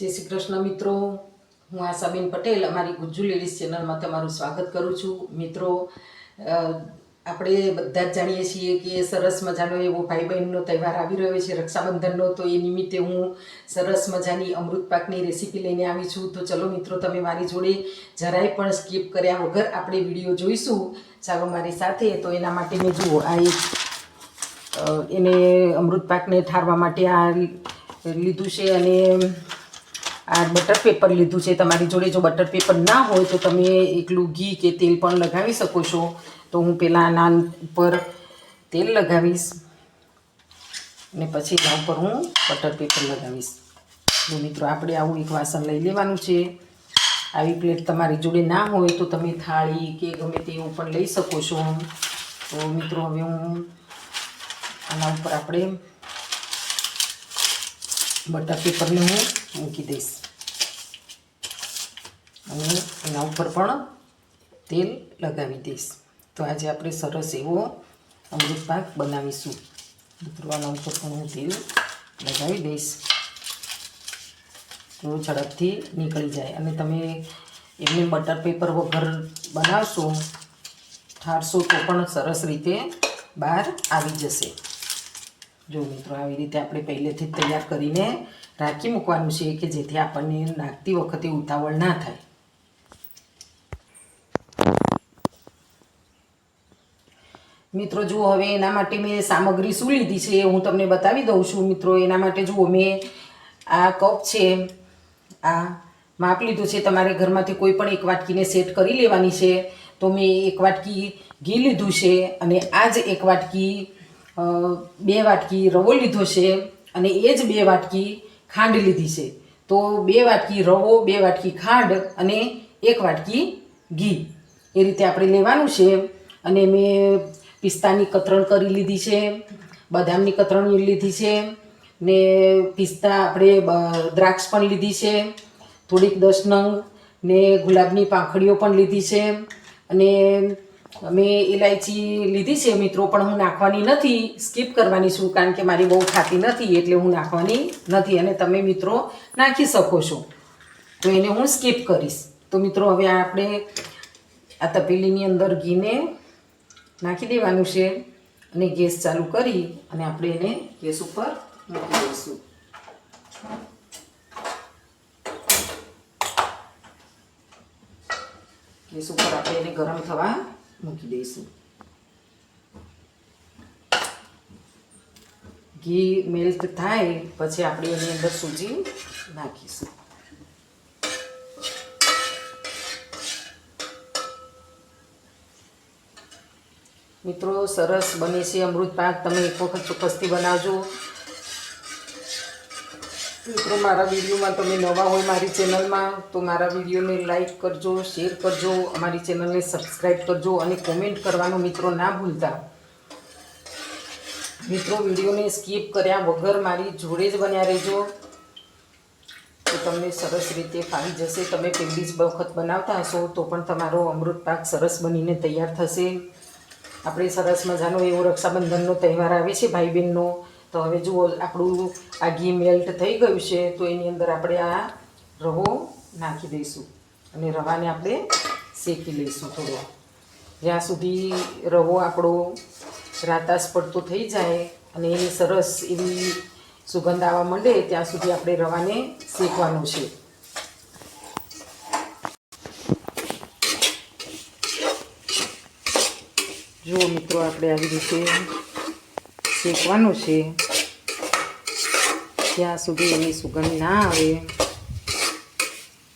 जय श्री कृष्ण मित्रों, हूँ आशाबेन पटेल अमारी गुज्जू लेडीज चेनल में तमारुं स्वागत करूँ छूं। मित्रों, આપણે બધા જ જાણીએ છીએ કે સરસ મજાનો એવો ભાઈ બહેનનો તહેવાર આવી રહ્યો છે, રક્ષાબંધનનો। તો એ નિમિત્તે હું સરસ મજાની અમૃત પાકની રેસીપી લઈને આવી છું। તો ચલો મિત્રો, તમે મારી જોડે જરાય પણ સ્કીપ કર્યા વગર આપણે વિડીયો જોઈશું। ચાલો મારી સાથે। તો એના માટે મેં જુઓ આ એક એને અમૃત પાકને ઠારવા માટે આ લીધું છે અને આ બટર પેપર લીધું છે। તમારી જોડે જો બટર પેપર ના હોય તો તમે એકલું ઘી કે તેલ પણ લગાવી શકો છો। તો હું પહેલાં નાન ઉપર તેલ લગાવીશ અને પછી એના ઉપર હું બટર પેપર લગાવીશ। તો મિત્રો, આપણે આવું એક વાસણ લઈ લેવાનું છે। આવી પ્લેટ તમારી જોડે ના હોય તો તમે થાળી કે ગમે તેવું પણ લઈ શકો છો। તો મિત્રો, હવે હું આના ઉપર આપણે બટર પેપરને હું મૂકી દઈશ અને એના ઉપર પણ તેલ લગાવી દઈશ। તો આજે આપણે સરસ એવો અમૃત પાક બનાવીશું। મિત્રો, આના ઉપર પણ હું તેલ લગાવી દઈશ તો ઝડપથી નીકળી જાય। અને તમે એમને બટર પેપર વગર બનાવશો, ઠારશો તો પણ સરસ રીતે બહાર આવી જશે। જો મિત્રો, આવી રીતે આપણે પહેલેથી જ તૈયાર કરીને રાખી મૂકવાનું છે કે જેથી આપણને નાખતી વખતે ઉતાવળ ના થાય। મિત્રો જુઓ, હવે એના માટે મેં સામગ્રી શું લીધી છે હું તમને બતાવી દઉં છું। મિત્રો, એના માટે જુઓ, મેં આ કપ છે, આ માપ લીધું છે। તમારે ઘરમાંથી કોઈ પણ એક વાટકીને સેટ કરી લેવાની છે। તો મેં એક વાટકી ઘી લીધું છે અને આ જ એક વાટકી 2 વાટકી રવો લીધો છે અને એ જ 2 વાટકી ખાંડ લીધી છે। તો 2 વાટકી રવો, 2 વાટકી ખાંડ અને 1 વાટકી ઘી, એ રીતે આપણે લેવાનું છે। અને મેં પિસ્તાની કતરણ કરી લીધી છે, બદામની કતરણ લીધી છે ને પિસ્તા આપણે દ્રાક્ષ પણ લીધી છે, થોડીક 10 નંગ ને ગુલાબની પાંખડીઓ પણ લીધી છે અને મેં ઇલાયચી લીધી છે મિત્રો, પણ હું નાખવાની નથી, સ્કીપ કરવાની છું કારણ કે મારી બહુ ખાતી નથી એટલે હું નાખવાની નથી। અને તમે મિત્રો નાખી શકો છો, તો એને હું સ્કીપ કરીશ। તો મિત્રો, હવે આપણે આ તપેલીની અંદર ઘીને નાખી દેવાનું છે અને ગેસ ચાલુ કરી અને આપણે એને ગેસ ઉપર મૂકી દઈશું। ગેસ ઉપર આપણે એને ગરમ થવા મૂકી દઈશું। ઘી મેલ્ટ થાય પછી આપણે એની અંદર સૂજી નાખીશું। મિત્રો, સરસ બને છે અમૃત પાક, તમે એક વખત ચોક્કસથી બનાવજો। મિત્રો, મારા વિડીયોમાં તમે નવા હોય મારી ચેનલમાં તો મારા વિડીયોને લાઈક કરજો, શેર કરજો, અમારી ચેનલને સબસ્ક્રાઈબ કરજો અને કોમેન્ટ કરવાનું મિત્રો ના ભૂલતા। મિત્રો, વિડીયોને સ્કીપ કર્યા વગર મારી જોડે જ બન્યા રહેજો તો તમને સરસ રીતે ફાવી જશે। તમે પહેલી જ વખત બનાવતા હશો તો પણ તમારો અમૃત પાક સરસ બનીને તૈયાર થશે। આપણે સરસ મજાનો એવો રક્ષાબંધનનો તહેવાર આવે છે ભાઈ બહેનનો। તો હવે જુઓ, આપણું આ ઘી મેલ્ટ થઈ ગયું છે તો એની અંદર આપણે આ રવો નાખી દઈશું અને રવાને આપણે શેકી લઈશું થોડો, જ્યાં સુધી રવો આપણો રાતાસ પડતો થઈ જાય અને એની સરસ એવી સુગંધ આવવા માંડે ત્યાં સુધી આપણે રવાને શેકવાનું છે। જુઓ મિત્રો, આપણે આવી રીતે શેકવાનું છે ત્યાં સુધી એની સુગંધ ના આવે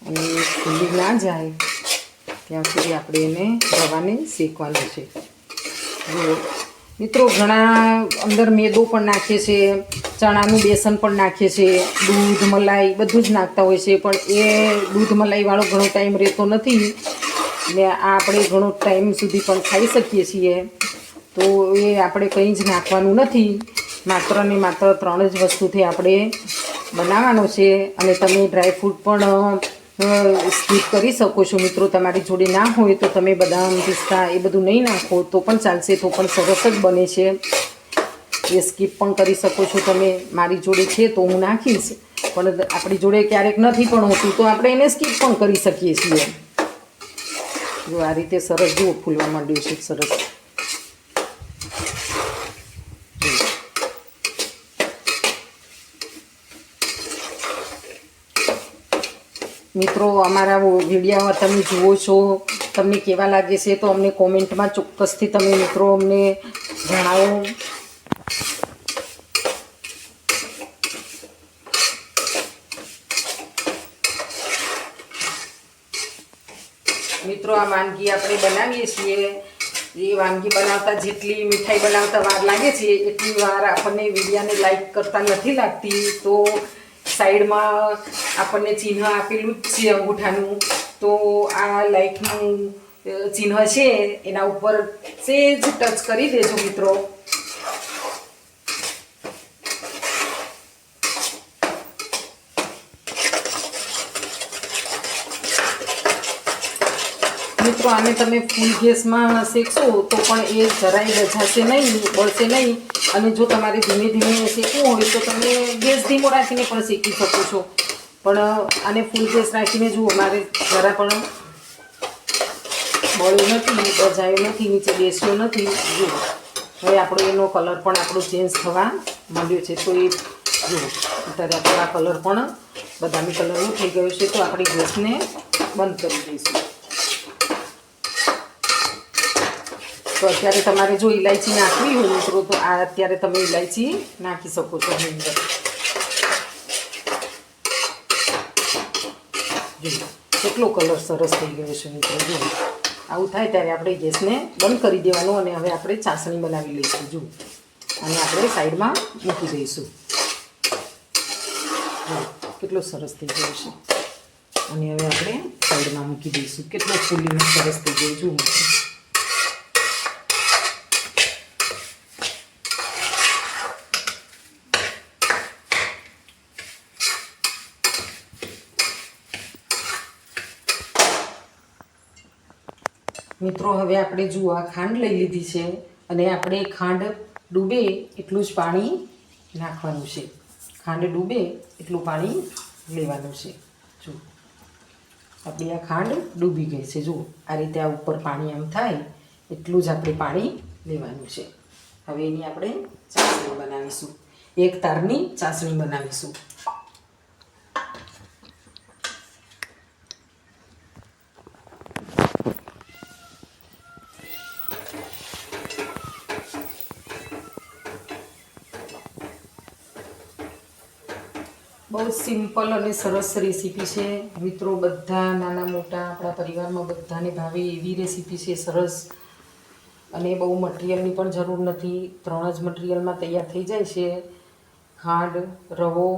અને ખુલ્લી ના જાય ત્યાં સુધી આપણે એને રવાને શેકવાનું છે। જુઓ મિત્રો, ઘણા અંદર મેદો પણ નાખે છે, ચણાનું બેસન પણ નાખે છે, દૂધ મલાઈ બધું જ નાખતા હોય છે, પણ એ દૂધ મલાઈવાળો ઘણો ટાઈમ રહેતો નથી ને આ આપણે ઘણો ટાઈમ સુધી પણ ખાઈ શકીએ છીએ। તો એ આપણે કંઈ જ નાખવાનું નથી, માત્ર ને માત્ર 3 જ વસ્તુથી આપણે બનાવવાનો છે। અને તમે ડ્રાયફ્રૂટ પણ સ્કીપ કરી શકો છો મિત્રો, તમારી જોડે ના હોય તો તમે બદામ, પિસ્તા એ બધું નહીં નાખો તો પણ ચાલશે, તો પણ સરસ જ બને છે। એ સ્કીપ પણ કરી શકો છો તમે, મારી જોડે છે તો હું નાખીશ। પણ આપણી જોડે ક્યારેક નથી પણ હોતું તો આપણે એને સ્કીપ પણ કરી શકીએ છીએ. જો આ રીતે સરસ જુઓ ફૂલવા માંડ્યું છે સરસ. મિત્રો અમારા વિડીયો તમે જુઓ છો, તમને કેવા લાગે છે તો અમને કોમેન્ટમાં ચોક્કસથી તમે મિત્રો અમને જણાવો. મિત્રો આ વાનગી આપણે બનાવીએ છીએ, એ વાનગી બનાવતા જેટલી મીઠાઈ બનાવતા વાર લાગે છે એટલી વાર આપણને વિડીયાને લાઈક કરતા નથી લાગતી. તો સાઈડમાં આપણને ચિહ્ન આપેલું જ છે અંગૂઠાનું, તો આ લાઈકનું ચિહ્ન છે એના ઉપર સેજ ટચ કરી દેજો મિત્રો. મિત્રો આને તમે ફૂલ ગેસમાં શેકશો તો પણ એ જરાય બજાશે નહીં, બળશે નહીં. અને જો તમારે ધીમે ધીમે શેકવું હોય તો તમે ગેસ ધીમો રાખીને પણ શેકી શકો છો. પણ આને ફૂલ ગેસ રાખીને જુઓ મારે જરા પણ બળ્યું નથી, બજાયું નથી, નીચે બેસ્યો નથી. જુઓ હવે આપણો એનો કલર પણ આપણો ચેન્જ થવા માંડ્યો છે. તો એ જુઓ અત્યારે આપણો આ કલર પણ બદામી કલરનું થઈ ગયો છે. તો આપણે ગેસને બંધ કરી દઈશું. તો અત્યારે તમારે જો ઇલાયચી નાખવી હોય મિત્રો તો આ અત્યારે તમે ઇલાયચી નાખી શકો છો એની અંદર. જુઓ કેટલો કલર સરસ થઈ ગયો છે મિત્રો. જુઓ આવું થાય ત્યારે આપણે ગેસને બંધ કરી દેવાનું અને હવે આપણે ચાસણી બનાવી લઈશું. જુઓ અને આપણે સાઈડમાં મૂકી દઈશું. જુઓ કેટલો સરસ થઈ ગયો છે. અને હવે આપણે સાઈડમાં મૂકી દઈશું. કેટલો ફૂલીને સરસ થઈ ગયો. જુઓ મિત્રો હવે આપણે જુઓ આ ખાંડ લઈ લીધી છે અને આપણે ખાંડ ડૂબે એટલું જ પાણી નાખવાનું છે. ખાંડ ડૂબે એટલું પાણી લેવાનું છે. જુઓ આપણી આ ખાંડ ડૂબી ગઈ છે. જુઓ આ રીતે આ ઉપર પાણી આમ થાય એટલું જ આપણે પાણી લેવાનું છે. હવે એની આપણે ચાસણી બનાવીશું, એક તારની ચાસણી બનાવીશું. બહુ સિમ્પલ અને સરસ રેસીપી છે મિત્રો. બધા નાના મોટા આપણા પરિવારમાં બધાને ભાવે એવી રેસીપી છે સરસ. અને બહુ મટીરિયલની પણ જરૂર નથી, 3 જ મટીરિયલમાં તૈયાર થઈ જાય છે. ખાંડ, રવો,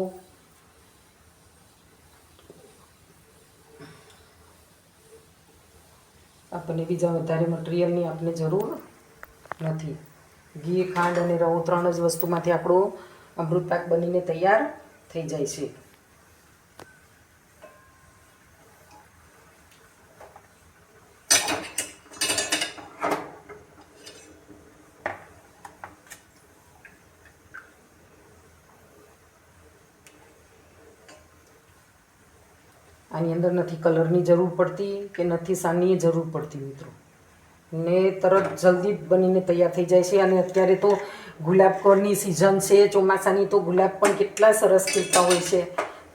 આપણને બીજા વધારે મટીરિયલની આપણે જરૂર નથી. ઘી, ખાંડ અને રવો 3 જ વસ્તુમાંથી આપણો અમૃતપાક બનીને તૈયાર થઈ જાય છે. આની અંદર નથી કલરની જરૂર પડતી કે નથી સાની જરૂર પડતી મિત્રો. ને તરત જલ્દી બનીને તૈયાર થઈ જાય છે. અને અત્યારે તો ગુલાબ કળની સિઝન છે ચોમાસાની, તો ગુલાબ પણ કેટલા સરસ ખીલતા હોય છે.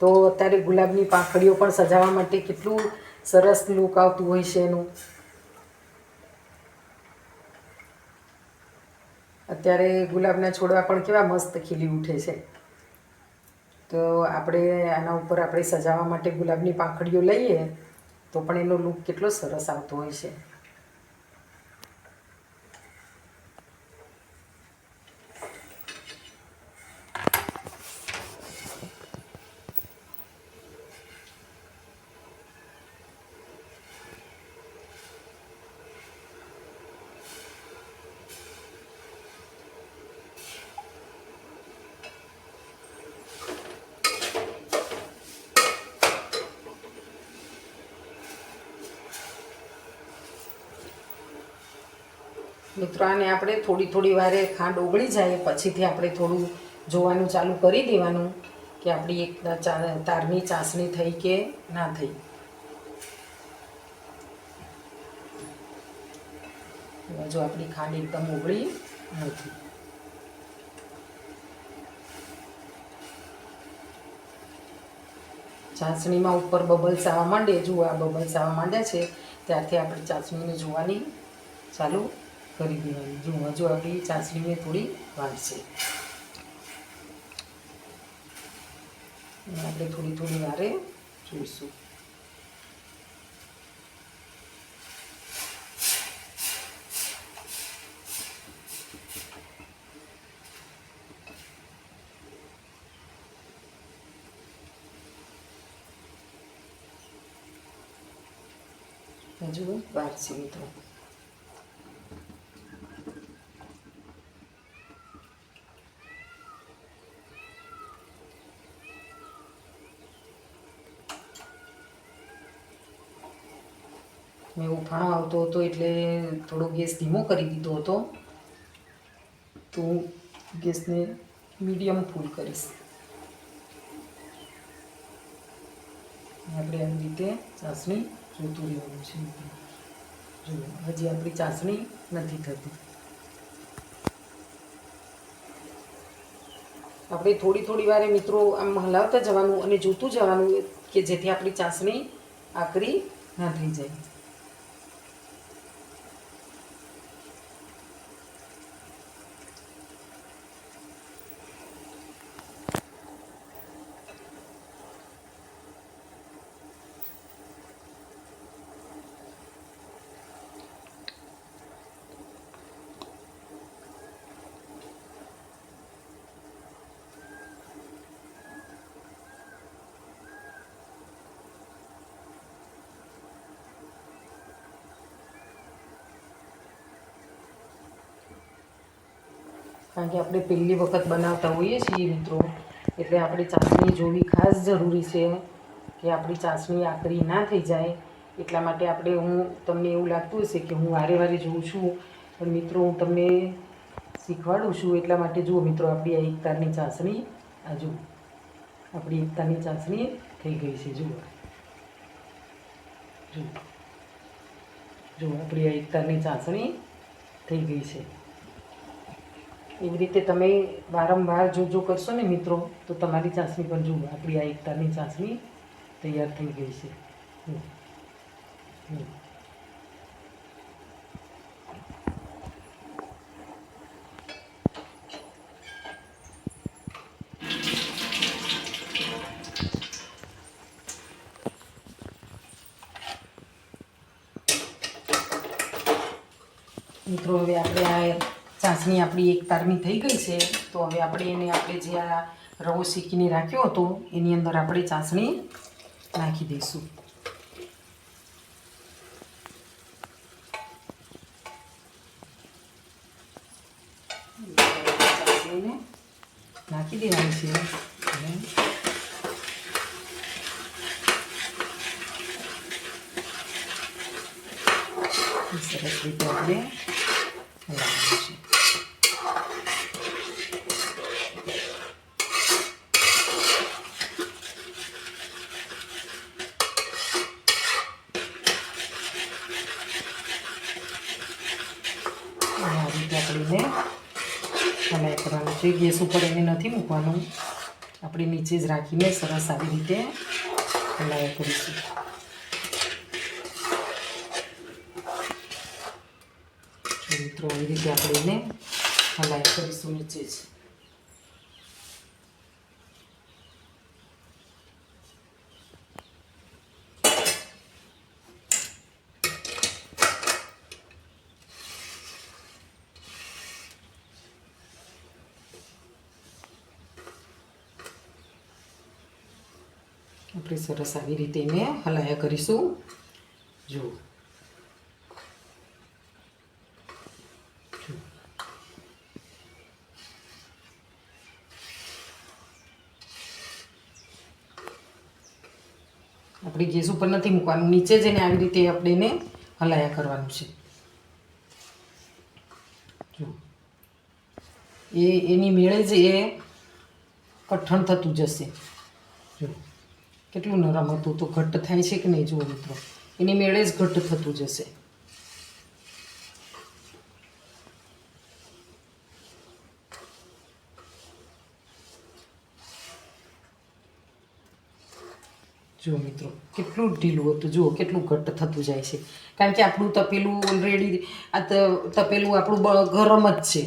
તો અત્યારે ગુલાબની પાંખડીઓ પણ સજાવવા માટે કેટલું સરસ લુક આવતું હોય છે એનું. અત્યારે ગુલાબના છોડવા પણ કેવા મસ્ત ખીલી ઉઠે છે. તો આપણે આના ઉપર આપણે સજાવવા માટે ગુલાબની પાંખડીઓ લઈએ તો પણ એનો લુક કેટલો સરસ આવતો હોય છે. મિત્રો આને આપણે થોડી થોડી વારે ખાંડ ઓગળી જાય પછીથી આપણે થોડું જોવાનું ચાલુ કરી દેવાનું કે આપણી એક તારની ચાસણી થઈ કે ના થઈ. જો આપણી ખાંડ એકદમ ઓગળી નથી. ચાસણીમાં ઉપર બબલ્સ આવવા માંડે, જુઓ આ બબલ્સ આવવા માંડ્યા છે ત્યારથી આપણે ચાસણીને જોવાની ચાલુ કરી દેવાની. જુઓ હજુ આપણી ચાસણીને થોડી વાર છે. આપણે થોડી થોડી વારે જોઈશું. હજુ વાર છે મિત્રો. મેં ઉફાણો આવતો હતો એટલે થોડો ગેસ ધીમો કરી દીધો હતો, તો હું ગેસને મીડિયમ ફૂલ કરીશ. આપણે આવી રીતે ચાસણી જોતું રહેવાનું છે. જુઓ હજી આપણી ચાસણી નથી થતી. આપણે થોડી થોડી વારે મિત્રો આમ હલાવતા જવાનું અને જોતું જવાનું કે જેથી આપણી ચાસણી આકરી ના થઈ જાય. કારણ કે આપણે પહેલી વખત બનાવતા હોઈએ છીએ મિત્રો, એટલે આપણી ચાસણી જોવી ખાસ જરૂરી છે કે આપણી ચાસણી આકરી ના થઈ જાય. એટલા માટે હું તમને એવું લાગતું હશે કે હું વારે વારે જોઉં છું, પણ મિત્રો હું તમને શીખવાડું છું એટલા માટે. જુઓ મિત્રો આપણી આ એકતારની ચાસણી, આ જુઓ આપણી એકતાની ચાસણી થઈ ગઈ છે. જુઓ જુઓ જુઓ આપણી આ એકતાની ચાસણી થઈ ગઈ છે. એવી રીતે તમે વારંવાર જો કરશો ને મિત્રો, તો તમારી ચાસણી પણ જુઓ આપણી આ એકતાની ચાસણી તૈયાર થઈ ગઈ છે. મિત્રો હવે આપણે આ ચાસણી આપણી એક તારની થઈ ગઈ છે, તો હવે આપણે જે આ રવો શેકીને રાખ્યો હતો એની અંદર આપણે ચાસણી નાખી દઈશું. ચાસણીને નાખી દેવાની છે અને સરસ રીતે આપણે હલાવવાનું છે. આ રીતે આપણે હલાઈ કરવાનું છે. ગેસ ઉપર એને નથી મૂકવાનું, આપણે નીચે જ રાખીને સરસ આવી રીતે હલાઈ કરીશું. મિત્રો આવી રીતે આપણે એને હલાઈ કરીશું નીચે જ. આપણે સરસ આવી રીતે એને હલાયા કરીશું. જુઓ આપણે ગેસ ઉપર નથી મૂકવાનું, નીચે જઈને આવી રીતે આપણે એને હલાયા કરવાનું છે. જો એની મેળે જ એ કઠણ થતું જશે. જો કેટલું નરમ હતું તો ઘટ્ટ થાય છે કે નહીં જુઓ મિત્રો, એની મેળે જ ઘટ્ટ થતું જશે. જુઓ મિત્રો કેટલું ઢીલું હતું, જુઓ કેટલું ઘટ્ટ થતું જાય છે, કારણ કે આપણું તપેલું ઓલરેડી તપેલું આપણું ગરમ જ છે,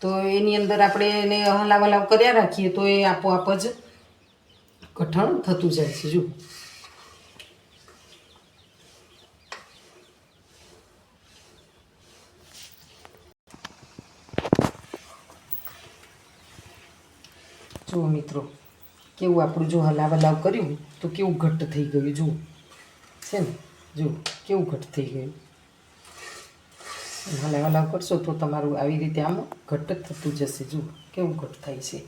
તો એની અંદર આપણે એને હલાવ હલાવ કર્યા રાખીએ તો એ આપોઆપ જ કઠણ થતું જાય છે. જુઓ જુઓ મિત્રો કેવું આપણું જો હલાવ હલાવ કર્યું તો કેવું ઘટ્ટ થઈ ગયું, જુઓ છે ને, જુઓ કેવું ઘટ્ટ થઈ ગયું. હલાવ હલાવ કરશો તો તમારું આવી રીતે આમ ઘટ્ટ થતું જશે. જુઓ કેવું ઘટ્ટ થાય છે.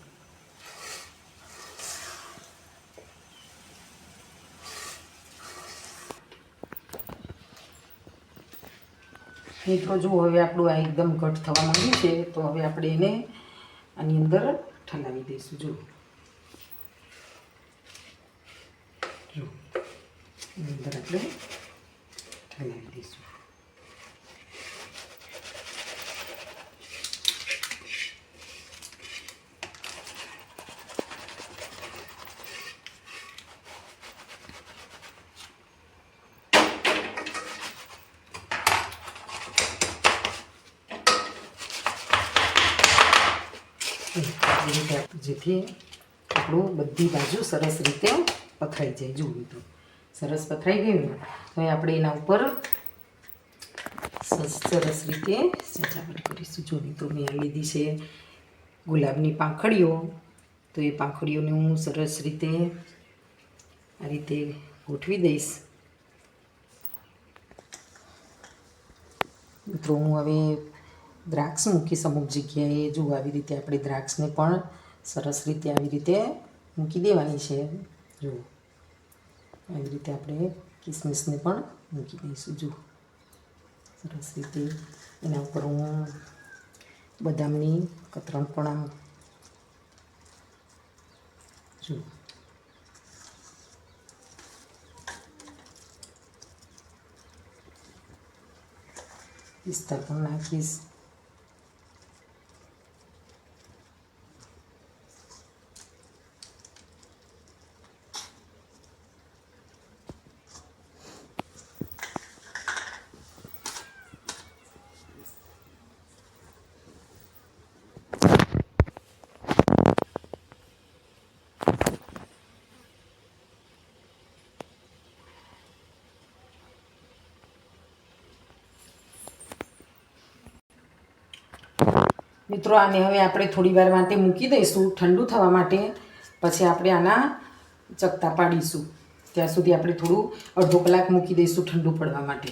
મિત્રો જુઓ હવે આપણું આ એકદમ ઘટ્ટ થવા માંડ્યું છે, તો હવે આપણે એને આની અંદર ઠલાવી દઈશું. જુઓ અંદર આપણે ઠલાવી દઈશું. જેથી આપણું બધી બાજુ સરસ રીતે પથરાઈ જાય. જુઓ મિત્રો સરસ પથરાઈ ગયું. હવે આપણે એના ઉપર સરસ રીતે સજાવટ કરીશું. જો મિત્રો મેં લીધી છે ગુલાબની પાંખડીઓ, તો એ પાંખડીઓને હું સરસ રીતે આ રીતે ગોઠવી દઈશ. મિત્રો હું હવે દ્રાક્ષ મૂકીશ અમુક જગ્યાએ. જો આવી રીતે આપણે દ્રાક્ષને પણ સરસ રીતે આવી રીતે મૂકી દેવાની છે. જો આવી રીતે આપણે કિસમિસને પણ મૂકી દઈશું. જો સરસ રીતે એના ઉપર હું બદામની કતરણ પણ આમ જો પિસ્તા પણ નાખીશ. મિત્રો આને હવે આપણે થોડી વાર માટે મૂકી દઈશું ઠંડુ થવા માટે. પછી આપણે આના ચકતા પાડીશું. ત્યાં સુધી આપણે થોડું અડધો કલાક મૂકી દઈશું ઠંડુ પડવા માટે.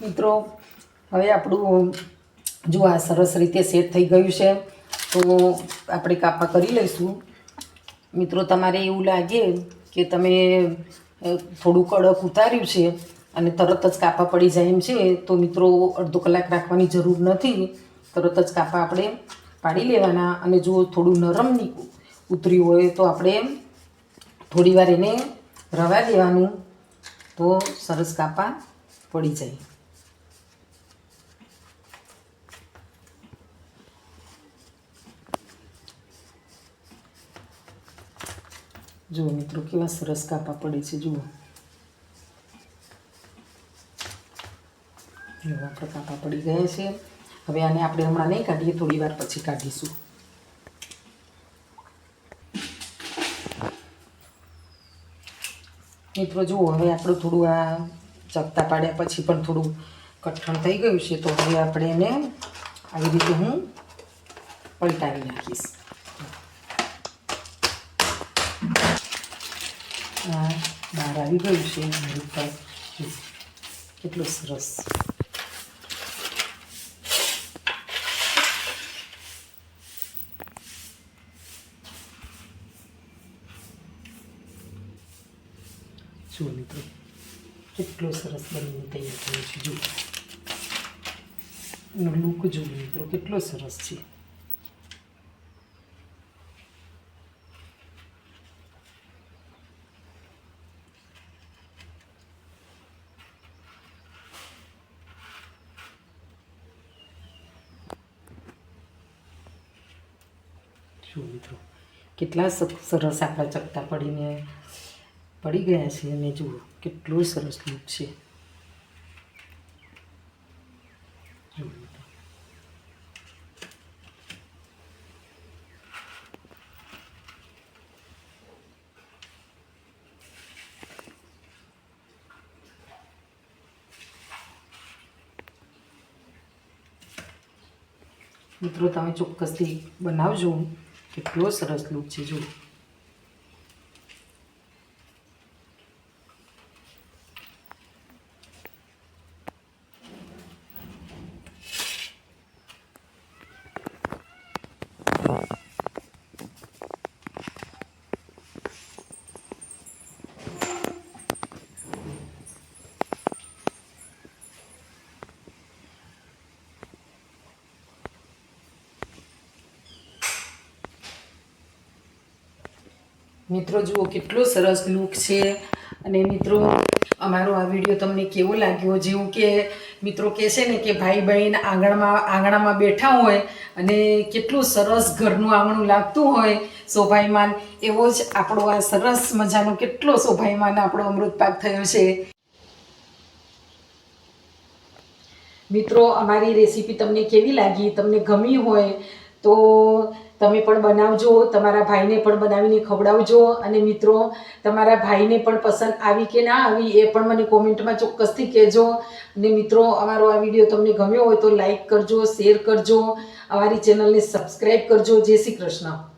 મિત્રો હવે આપણું જો આ સરસ રીતે સેટ થઈ ગયું છે, તો આપણે કાપા કરી લઈશું. મિત્રો તમારે એવું લાગે કે તમે થોડું કડક ઉતાર્યું છે અને તરત જ કાપા પડી જાય એમ છે, તો મિત્રો અડધો કલાક રાખવાની જરૂર નથી. તરત જ કાપા આપણે પાડી લેવાના. અને જો થોડું નરમ ઉતર્યું હોય તો આપણે થોડી વાર એને રવા દેવાનું, તો સરસ કાપા પડી જાય. જુઓ મિત્રો કેવા સરસ કાપા પડે છે. જુઓ આપણા કાપા પડી ગયા છે. હવે આને આપણે હમણાં નહીં કાઢીએ, થોડી વાર પછી કાઢીશું. મિત્રો જુઓ હવે આપણું થોડું આ ચકતા પાડ્યા પછી પણ થોડું કઠણ થઈ ગયું છે, તો હવે આપણે એને આવી રીતે હું પલટાવી નાખીશ. બહાર આવી ગયું છે મારી ઉપર. કેટલું સરસ. જુઓ મિત્રો કેટલું સરસ બનીને તૈયાર થયું છે. જુઓ એનો લુક જુઓ મિત્રો કેટલો સરસ છે. જુઓ મિત્રો કેટલા સરસ આપણા ચકતા પડી ગયા છે અને જુઓ કેટલો સરસ લુક છે. જુઓ મિત્રો મિત્રો તમે ચોક્કસથી બનાવજો. કેટલો સરસ લુક છે જુઓ. મિત્રો જુઓ કેટલો સરસ લુક છે. અને મિત્રો અમારો આ વિડીયો તમને કેવો લાગ્યો? જેવું કે મિત્રો કહે છે ને કે ભાઈ બહેન આંગણામાં બેઠા હોય અને કેટલું સરસ ઘરનું આંગણું લાગતું હોય શોભાયમાન, એવો જ આપણો આ સરસ મજાનો કેટલો શોભાયમાન આપણો અમૃતપાક થયો છે. મિત્રો અમારી રેસીપી તમને કેવી લાગી? તમને ગમી હોય તો તમે પણ બનાવજો, તમારા ભાઈને પણ બનાવીને ખવડાવજો. અને મિત્રો તમારા ભાઈને પણ પસંદ આવી કે ના આવી એ પણ મને કોમેન્ટમાં ચોક્કસથી કહેજો. અને મિત્રો અમારો આ વિડીયો તમને ગમ્યો હોય તો લાઈક કરજો, શેર કરજો, અમારી ચેનલને સબસ્ક્રાઈબ કરજો. જય શ્રી કૃષ્ણ.